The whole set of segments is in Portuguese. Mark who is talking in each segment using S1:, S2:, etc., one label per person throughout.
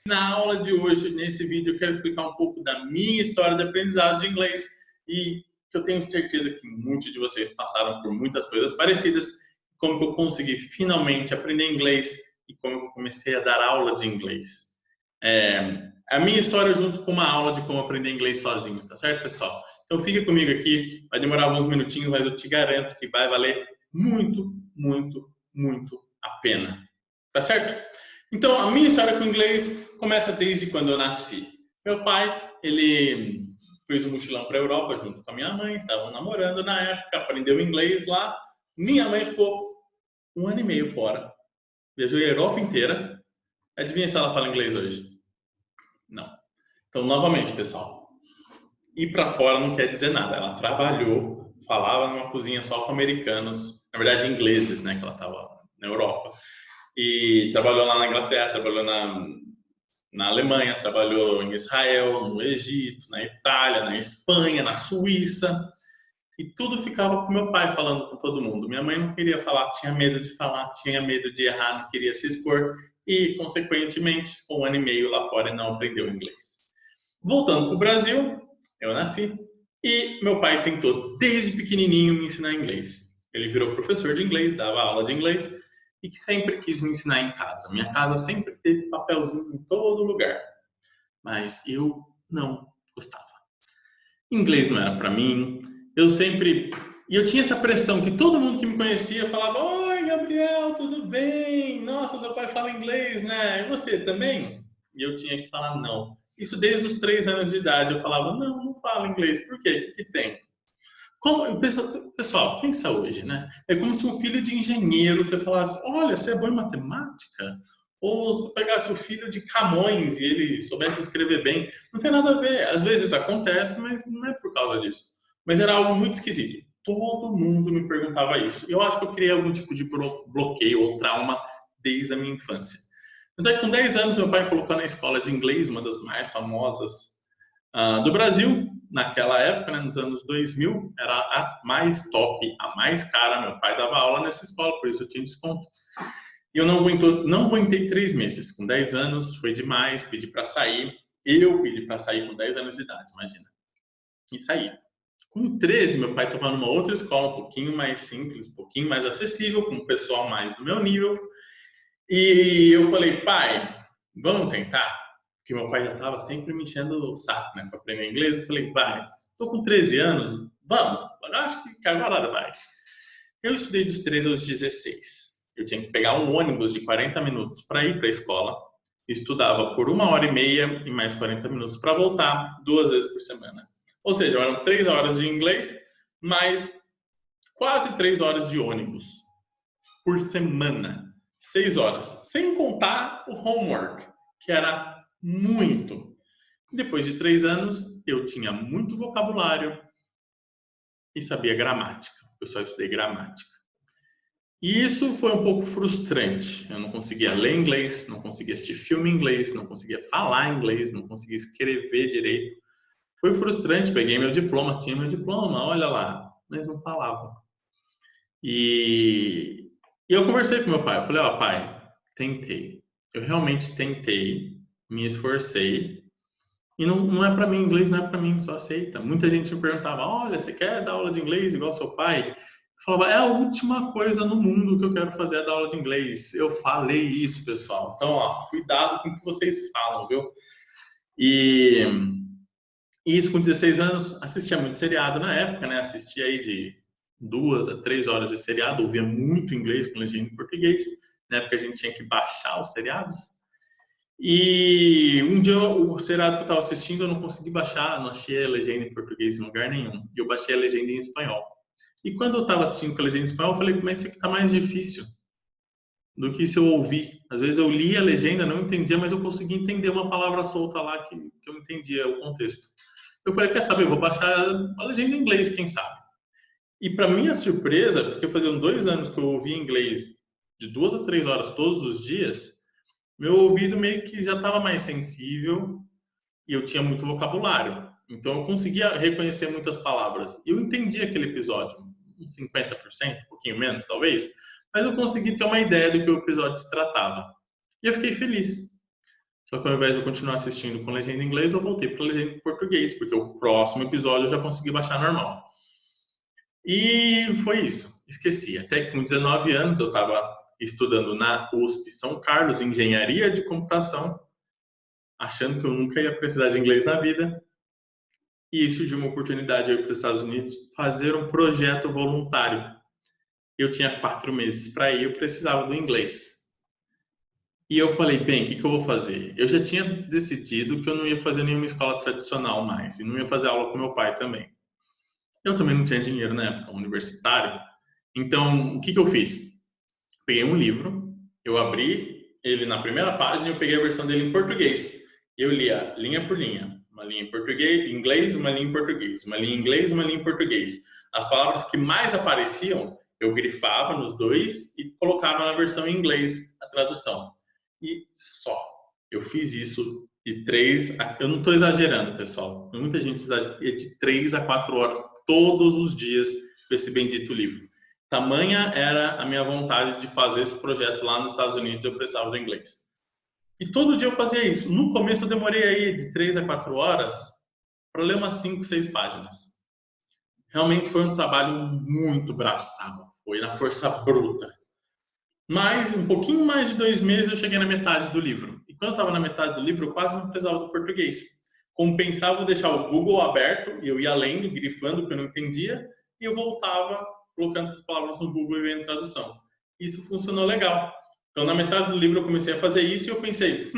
S1: Na aula de hoje, nesse vídeo, eu quero explicar um pouco da minha história de aprendizado de inglês e que eu tenho certeza que muitos de vocês passaram por muitas coisas parecidas, como eu consegui finalmente aprender inglês e como eu comecei a dar aula de inglês. A minha história junto com uma aula de como aprender inglês sozinho, tá certo, pessoal? Então fica comigo aqui, vai demorar alguns minutinhos, mas eu te garanto que vai valer muito, muito, muito a pena. Tá certo? Então, a minha história com o inglês começa desde quando eu nasci. Meu pai, ele fez um mochilão para a Europa junto com a minha mãe, estavam namorando na época, aprendeu inglês lá. Minha mãe ficou 1 ano e meio fora, viajou a Europa inteira. Adivinha se ela fala inglês hoje? Não. Então, novamente, pessoal, ir para fora não quer dizer nada. Ela trabalhou, falava numa cozinha só com americanos, na verdade ingleses, né, que ela estava na Europa. E trabalhou lá na Inglaterra, trabalhou na Alemanha, trabalhou em Israel, no Egito, na Itália, na Espanha, na Suíça. E tudo ficava com meu pai falando com todo mundo. Minha mãe não queria falar, tinha medo de falar, tinha medo de errar, não queria se expor. E, consequentemente, 1 ano e meio lá fora e não aprendeu inglês. Voltando para o Brasil, eu nasci. E meu pai tentou, desde pequenininho, me ensinar inglês. Ele virou professor de inglês, dava aula de inglês e que sempre quis me ensinar em casa. Minha casa sempre teve papelzinho em todo lugar, mas eu não gostava. Inglês não era para mim. Eu tinha essa pressão que todo mundo que me conhecia falava: "Oi, Gabriel, tudo bem? Nossa, seu pai fala inglês, né? E você também?" E eu tinha que falar não. Isso desde os 3 anos de idade. Eu falava: "Não, não falo inglês. Por quê? O que tem?" Pessoal, pensa hoje, né? É como se um filho de engenheiro, você falasse: "Olha, você é bom em matemática?" Ou se pegasse o filho de Camões e ele soubesse escrever bem. Não tem nada a ver. Às vezes acontece, mas não é por causa disso. Mas era algo muito esquisito. Todo mundo me perguntava isso. Eu acho que eu criei algum tipo de bloqueio ou trauma desde a minha infância. Então, com 10 anos, meu pai colocou na escola de inglês, uma das mais famosas do Brasil, naquela época, né, nos anos 2000, era a mais top, a mais cara. Meu pai dava aula nessa escola, por isso eu tinha desconto. E eu não aguentei 3 meses. Com 10 anos, foi demais, pedi para sair. Eu pedi para sair com 10 anos de idade, imagina. E saí. Com 13, meu pai estava numa outra escola, um pouquinho mais simples, um pouquinho mais acessível, com um pessoal mais do meu nível. E eu falei: "Pai, vamos tentar?" Porque meu pai já estava sempre me enchendo o saco, né, para aprender inglês. Eu falei: "Pai, tô com 13 anos, vamos, eu acho que agora vai." Eu estudei dos 13 aos 16. Eu tinha que pegar um ônibus de 40 minutos para ir para a escola. Estudava por 1 hora e meia e mais 40 minutos para voltar, 2 vezes por semana. Ou seja, eram 3 horas de inglês, mais quase 3 horas de ônibus por semana. 6 horas. Sem contar o homework, que era muito. Depois de 3 anos, eu tinha muito vocabulário e sabia gramática. Eu só estudei gramática. E isso foi um pouco frustrante. Eu não conseguia ler inglês, não conseguia assistir filme em inglês, não conseguia falar inglês, não conseguia escrever direito. Foi frustrante. Peguei meu diploma, tinha meu diploma, olha lá, mas não falava. E eu conversei com meu pai. Eu falei: "Ó, pai, tentei. Eu realmente tentei, me esforcei. E não é para mim, inglês não é para mim, só aceita." Muita gente me perguntava: "Olha, você quer dar aula de inglês igual seu pai?" Eu falava: "É a última coisa no mundo que eu quero fazer é dar aula de inglês." Eu falei isso, pessoal. Então, ó, cuidado com o que vocês falam, viu? E isso com 16 anos, assistia muito seriado na época, né? Assistia aí de 2 a 3 horas de seriado, ouvia muito inglês com legenda em português. Na época a gente tinha que baixar os seriados. E um dia o seriado que eu estava assistindo eu não consegui baixar, não achei a legenda em português em lugar nenhum. E eu baixei a legenda em espanhol. E quando eu estava assistindo com a legenda em espanhol, eu falei: "Mas isso aqui está mais difícil do que se eu ouvir." Às vezes eu lia a legenda, não entendia, mas eu conseguia entender uma palavra solta lá que eu entendia o contexto. Eu falei: "Quer saber? Eu vou baixar a legenda em inglês, quem sabe." E para minha surpresa, porque faziam 2 anos que eu ouvia inglês de 2 a 3 horas todos os dias, meu ouvido meio que já estava mais sensível e eu tinha muito vocabulário. Então eu conseguia reconhecer muitas palavras. E eu entendi aquele episódio, uns 50%, um pouquinho menos talvez, mas eu consegui ter uma ideia do que o episódio se tratava. E eu fiquei feliz. Só que ao invés de eu continuar assistindo com legenda em inglês, eu voltei para legenda em português, porque o próximo episódio eu já consegui baixar normal. E foi isso. Esqueci. Até que com 19 anos eu estava estudando na USP São Carlos, Engenharia de Computação, achando que eu nunca ia precisar de inglês na vida. E surgiu uma oportunidade de ir para os Estados Unidos fazer um projeto voluntário. Eu tinha 4 meses para ir, eu precisava do inglês. E eu falei, bem, o que eu vou fazer? Eu já tinha decidido que eu não ia fazer nenhuma escola tradicional mais, e não ia fazer aula com meu pai também. Eu também não tinha dinheiro na época, universitário. Então, o que eu fiz? Peguei um livro, eu abri ele na primeira página e eu peguei a versão dele em português. Eu lia linha por linha, uma linha em português, inglês, uma linha em português, uma linha em inglês, uma linha em português. As palavras que mais apareciam, eu grifava nos dois e colocava na versão em inglês a tradução. E só. Eu fiz isso de 3 a... Eu não estou exagerando, pessoal. Muita gente exagera. De 3 a 4 horas todos os dias com esse bendito livro. Tamanha era a minha vontade de fazer esse projeto lá nos Estados Unidos, eu precisava do inglês. E todo dia eu fazia isso. No começo eu demorei aí de 3 a 4 horas para ler umas 5, 6 páginas. Realmente foi um trabalho muito braçal. Foi na força bruta. Mas, um pouquinho mais de 2 meses, eu cheguei na metade do livro. E quando eu estava na metade do livro, eu quase não precisava do português. Compensava deixar o Google aberto, e eu ia lendo, grifando o que eu não entendia, e eu voltava colocando essas palavras no Google e vendo tradução. Isso funcionou legal. Então, na metade do livro, eu comecei a fazer isso e eu pensei,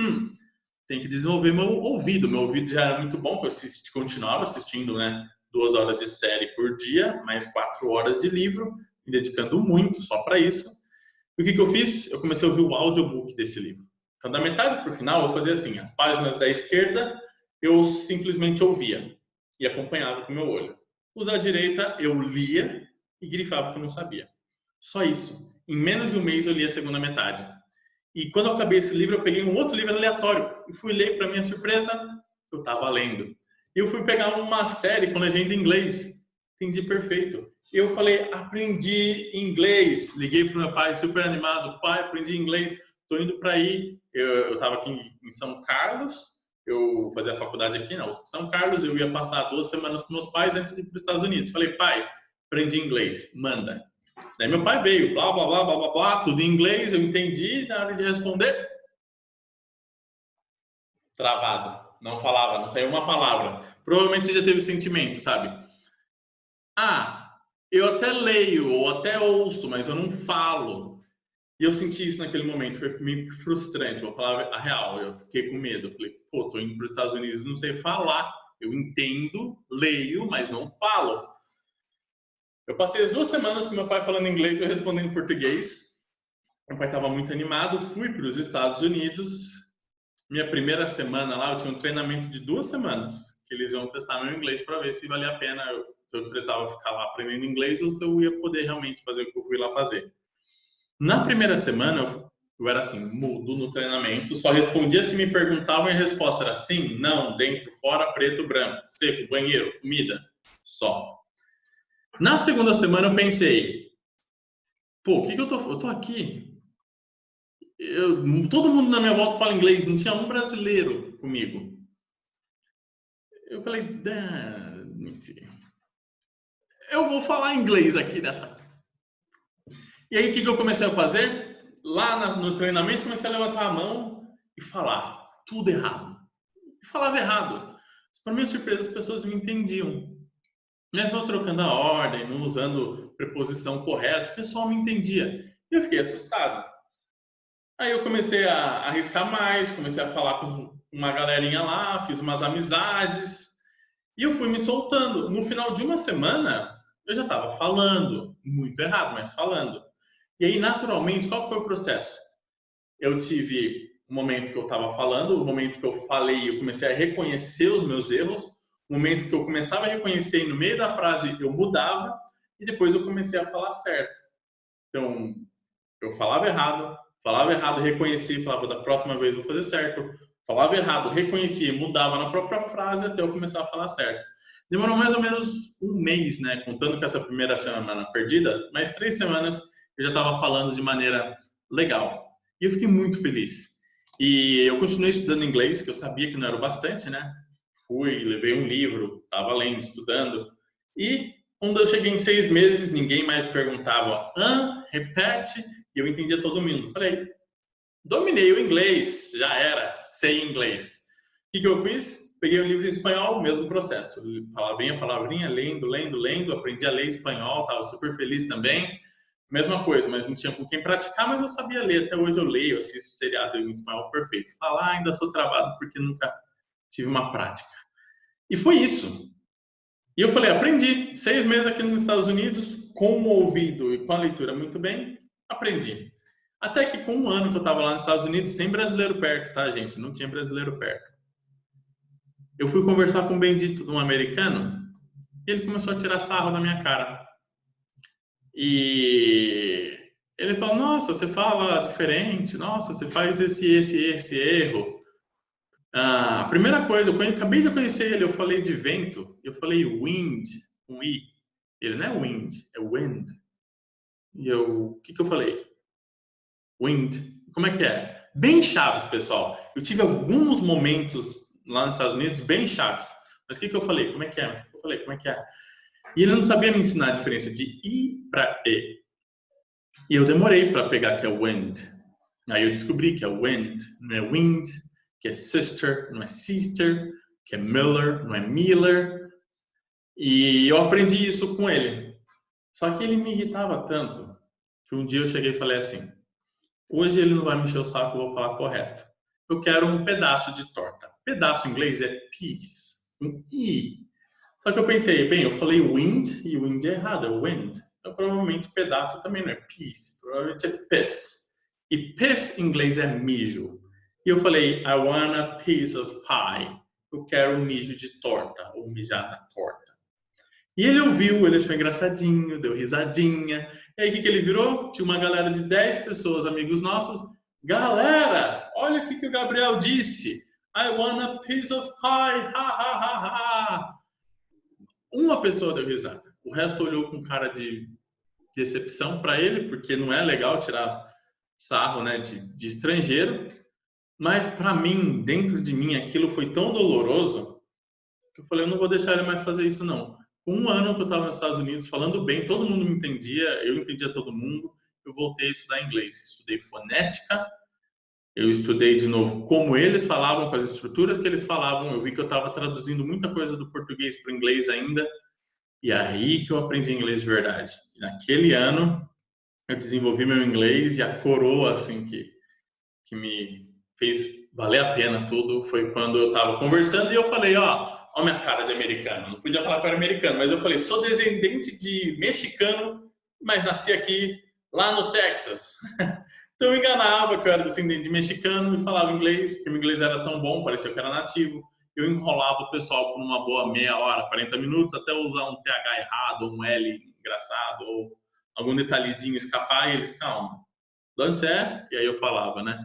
S1: tem que desenvolver meu ouvido. Meu ouvido já era muito bom, porque eu continuava assistindo, né, 2 horas de série por dia, mais 4 horas de livro, me dedicando muito só para isso. E o que eu fiz? Eu comecei a ouvir o audiobook desse livro. Então, da metade para o final, eu fazia assim, as páginas da esquerda, eu simplesmente ouvia e acompanhava com o meu olho. Os da direita, eu lia e grifava o que eu não sabia. Só isso. Em menos de um mês, eu li a segunda metade. E quando eu acabei esse livro, eu peguei um outro livro aleatório e fui ler, para minha surpresa, eu estava lendo. E eu fui pegar uma série com legenda em inglês. Entendi perfeito. Eu falei, aprendi inglês. Liguei para o meu pai, super animado. Pai, aprendi inglês. Estou indo para aí. Eu estava aqui em São Carlos. Eu fazia faculdade aqui na USP São Carlos. Eu ia passar 2 semanas com meus pais antes de ir para os Estados Unidos. Falei, pai, aprendi inglês. Manda. Daí meu pai veio, blá, blá, blá, blá, blá, blá, tudo em inglês. Eu entendi. Na hora de responder, travado. Não falava, não saiu uma palavra. Provavelmente você já teve sentimento, sabe? Eu até leio ou até ouço, mas eu não falo. E eu senti isso naquele momento, foi meio frustrante. Vou falar a real, eu fiquei com medo. Eu falei, tô indo para os Estados Unidos, não sei falar. Eu entendo, leio, mas não falo. Eu passei as 2 semanas com meu pai falando inglês e eu respondendo em português. Meu pai estava muito animado, fui para os Estados Unidos. Minha primeira semana lá, eu tinha um treinamento de 2 semanas, que eles iam testar meu inglês para ver se valia a pena, se eu precisava ficar lá aprendendo inglês ou se eu ia poder realmente fazer o que eu fui lá fazer. Na primeira semana, eu era assim, mudo no treinamento, só respondia se me perguntavam e a resposta era sim, não, dentro, fora, preto, branco, seco, banheiro, comida, só. Na segunda semana eu pensei, o que eu tô aqui? Todo mundo na minha volta fala inglês, não tinha um brasileiro comigo. Eu falei, eu vou falar inglês aqui nessa. E aí o que eu comecei a fazer? Lá no treinamento comecei a levantar a mão e falar tudo errado. E falava errado. Para minha surpresa, as pessoas me entendiam. Mesmo eu trocando a ordem, não usando preposição correta, o pessoal me entendia. E eu fiquei assustado. Aí eu comecei a arriscar mais, comecei a falar com uma galerinha lá, fiz umas amizades e eu fui me soltando. No final de uma semana, eu já estava falando, muito errado, mas falando. E aí, naturalmente, qual foi o processo? Eu tive o momento que eu estava falando, o momento que eu falei, eu comecei a reconhecer os meus erros, o momento que eu começava a reconhecer e no meio da frase eu mudava e depois eu comecei a falar certo. Então, eu falava errado, reconhecia, falava da próxima vez vou fazer certo. Falava errado, reconhecia, mudava na própria frase até eu começar a falar certo. Demorou mais ou menos um mês, né? Contando com essa primeira semana perdida, mais 3 semanas eu já estava falando de maneira legal. E eu fiquei muito feliz. E eu continuei estudando inglês, que eu sabia que não era o bastante, né? Fui, levei um livro, estava lendo, estudando. E quando eu cheguei em 6 meses, ninguém mais perguntava, repete, e eu entendia todo mundo. Falei, dominei o inglês, já era, sei inglês. O que eu fiz? Peguei o livro em espanhol, mesmo processo. Palavrinha, lendo, aprendi a ler espanhol, estava super feliz também. Mesma coisa, mas não tinha com quem praticar, mas eu sabia ler. Até hoje eu leio, assisto seriado em espanhol perfeito. Falar ainda sou travado porque nunca tive uma prática. E foi isso. E eu falei, aprendi. 6 meses aqui nos Estados Unidos, com o ouvido e com a leitura muito bem, aprendi. Até que com 1 ano que eu estava lá nos Estados Unidos, sem brasileiro perto, tá, gente? Não tinha brasileiro perto. Eu fui conversar com um bendito de um americano e ele começou a tirar sarro da minha cara. E ele falou, nossa, você fala diferente, nossa, você faz esse erro. A primeira coisa, eu acabei de conhecer ele, eu falei de vento, eu falei wind, com I. Ele não é wind, é wind. E o que eu falei? Wind. Como é que é? Bem chaves, pessoal. Eu tive alguns momentos lá nos Estados Unidos bem chaves. Mas o que eu falei? Como é que é? Mas o que eu falei? Como é que é? E ele não sabia me ensinar a diferença de I para E. E eu demorei para pegar que é wind. Aí eu descobri que é wind, não é wind, que é sister, não é sister, que é Miller, não é Miller. E eu aprendi isso com ele. Só que ele me irritava tanto que um dia eu cheguei e falei assim, hoje ele não vai me encher o saco, eu vou falar correto. Eu quero um pedaço de torta. Pedaço em inglês é piece, um I. Só que eu pensei, bem, eu falei wind e wind é errado, é wind. Então provavelmente pedaço também não é piece, provavelmente é piss. E piss em inglês é mijo. E eu falei, I want a piece of pie. Eu quero um mijo de torta, ou mijar na torta. E ele ouviu, ele achou engraçadinho, deu risadinha. E aí o que ele virou? Tinha uma galera de 10 pessoas, amigos nossos. Galera, olha o que o Gabriel disse. I want a piece of pie, ha, ha, ha, ha. Uma pessoa deu risada. O resto olhou com cara de decepção para ele, porque não é legal tirar sarro, né, de estrangeiro. Mas para mim, dentro de mim, aquilo foi tão doloroso que eu falei, eu não vou deixar ele mais fazer isso, não. Com 1 ano que eu estava nos Estados Unidos, falando bem, todo mundo me entendia, eu entendia todo mundo, eu voltei a estudar inglês. Estudei fonética, eu estudei de novo como eles falavam, com as estruturas que eles falavam, eu vi que eu estava traduzindo muita coisa do português para o inglês ainda, e aí que eu aprendi inglês de verdade. E naquele ano, eu desenvolvi meu inglês e a coroa, assim, que me fez valer a pena tudo foi quando eu estava conversando e eu falei, ó minha cara de americano. Não podia falar que eu era americano, mas eu falei, sou descendente de mexicano, mas nasci aqui, lá no Texas. Então eu enganava que eu era descendente de mexicano e falava inglês, porque meu inglês era tão bom, parecia que eu era nativo. Eu enrolava o pessoal por uma boa meia hora, 40 minutos, até usar um TH errado, ou um L engraçado, ou algum detalhezinho escapar, e eles, calma, de onde você é? E aí eu falava, né?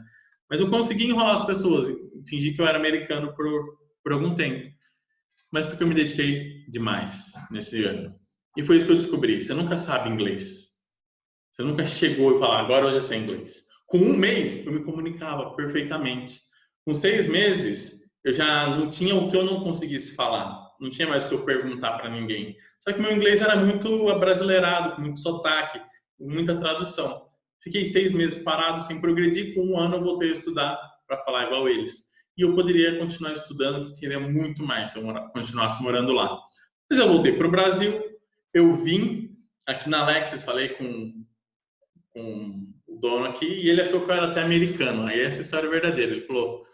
S1: Mas eu consegui enrolar as pessoas, fingir que eu era americano por algum tempo. Mas porque eu me dediquei demais nesse ano. E foi isso que eu descobri. Você nunca sabe inglês. Você nunca chegou e falou, agora eu já sei inglês. Com 1 mês, eu me comunicava perfeitamente. Com 6 meses, eu já não tinha o que eu não conseguisse falar. Não tinha mais o que eu perguntar para ninguém. Só que meu inglês era muito abrasileirado, com muito sotaque, com muita tradução. Fiquei 6 meses parado sem progredir. Com 1 ano, eu voltei a estudar para falar igual eles. E eu poderia continuar estudando, que queria muito mais se eu continuasse morando lá. Mas eu voltei para o Brasil. Eu vim aqui na Alexis, falei com o dono aqui, e ele achou que eu era até americano. Aí essa história é verdadeira. Ele falou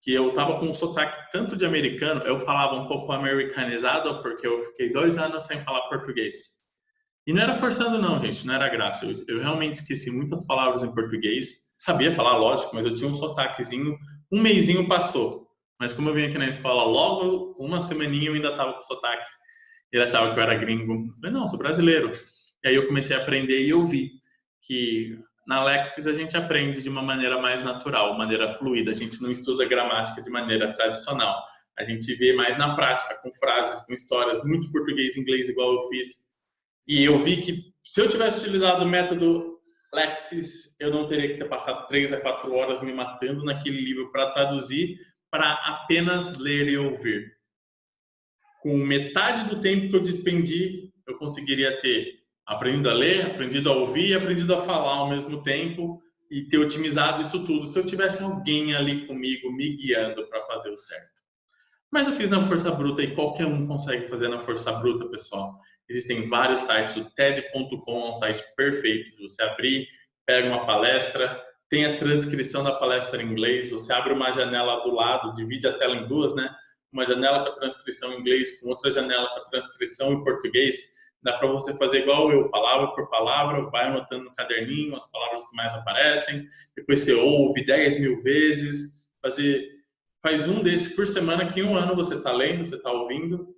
S1: que eu tava com um sotaque tanto de americano, eu falava um pouco americanizado, porque eu fiquei 2 anos sem falar português. E não era forçando não, gente, não era graça. Eu realmente esqueci muitas palavras em português. Sabia falar, lógico, mas eu tinha um sotaquezinho. 1 mesinho passou. Mas como eu vim aqui na escola logo, uma semaninha eu ainda tava com sotaque. Ele achava que eu era gringo. Eu falei, não, sou brasileiro. E aí eu comecei a aprender e eu vi que na Alexis a gente aprende de uma maneira mais natural, maneira fluida. A gente não estuda gramática de maneira tradicional. A gente vê mais na prática, com frases, com histórias, muito português e inglês igual eu fiz. E eu vi que se eu tivesse utilizado o método Lexis, eu não teria que ter passado 3 a 4 horas me matando naquele livro para traduzir, para apenas ler e ouvir. Com metade do tempo que eu despendi, eu conseguiria ter aprendido a ler, aprendido a ouvir e aprendido a falar ao mesmo tempo e ter otimizado isso tudo se eu tivesse alguém ali comigo me guiando para fazer o certo. Mas eu fiz na força bruta e qualquer um consegue fazer na força bruta, pessoal. Existem vários sites, o TED.com é um site perfeito de você abrir, pega uma palestra, tem a transcrição da palestra em inglês, você abre uma janela do lado, divide a tela em duas, né? Uma janela com a transcrição em inglês, com outra janela com a transcrição em português. Dá para você fazer igual eu, palavra por palavra, vai anotando no caderninho as palavras que mais aparecem, depois você ouve 10 mil vezes, faz um desse por semana que em um ano você está lendo, você está ouvindo.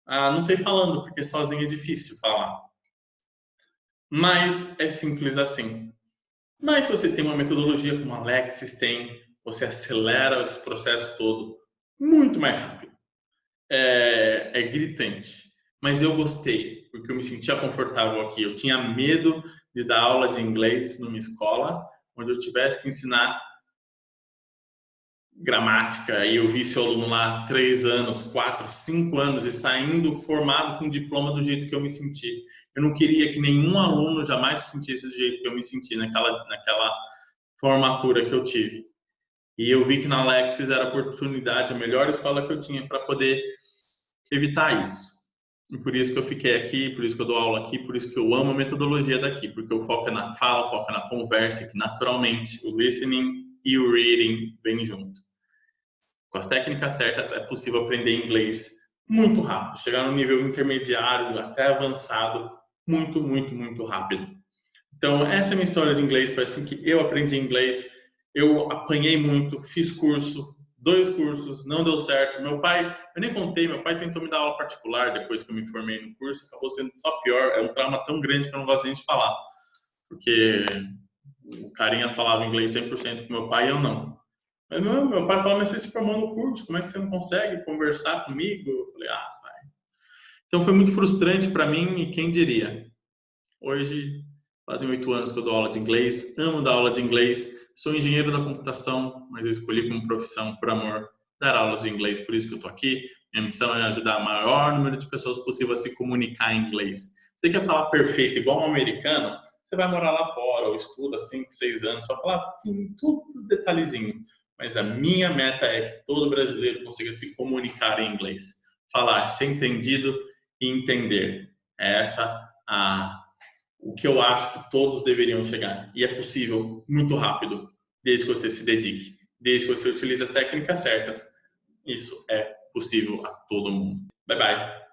S1: Não sei falando, porque sozinho é difícil falar. Mas é simples assim. Mas se você tem uma metodologia como a Alexis tem, você acelera esse processo todo muito mais rápido. É gritante. Mas eu gostei, porque eu me sentia confortável aqui. Eu tinha medo de dar aula de inglês numa escola onde eu tivesse que ensinar gramática e eu vi esse aluno lá 3 anos, 4, 5 anos e saindo formado com diploma do jeito que eu me senti. Eu não queria que nenhum aluno jamais se sentisse do jeito que eu me senti naquela formatura que eu tive. E eu vi que na Alexis era a oportunidade, a melhor escola que eu tinha para poder evitar isso. E por isso que eu fiquei aqui, por isso que eu dou aula aqui, por isso que eu amo a metodologia daqui, porque o foco é na fala, o foco é na conversa, que naturalmente o listening e o reading vêm junto. Com as técnicas certas é possível aprender inglês muito rápido, chegar no nível intermediário até avançado muito, muito, muito rápido. Então, essa é a minha história de inglês, foi assim que eu aprendi inglês. Eu apanhei muito, fiz curso, 2 cursos, não deu certo. Meu pai, eu nem contei, meu pai tentou me dar aula particular depois que eu me formei no curso, acabou sendo só pior, é um trauma tão grande que eu não gosto nem de falar, porque o carinha falava inglês 100% com meu pai e eu não. Mas meu pai falou, mas você se formou no curso, como é que você não consegue conversar comigo? Eu falei, pai. Então foi muito frustrante para mim e quem diria. Hoje, fazem 8 anos que eu dou aula de inglês, amo dar aula de inglês, sou engenheiro da computação, mas eu escolhi como profissão, por amor, dar aulas de inglês, por isso que eu estou aqui. Minha missão é ajudar o maior número de pessoas possível a se comunicar em inglês. Você quer falar perfeito, igual um americano? Você vai morar lá fora, ou estuda 5, 6 anos, vai falar em tudo detalhezinho. Mas a minha meta é que todo brasileiro consiga se comunicar em inglês. Falar, ser entendido e entender. É essa o que eu acho que todos deveriam chegar. E é possível muito rápido, desde que você se dedique, desde que você utilize as técnicas certas. Isso é possível a todo mundo. Bye, bye.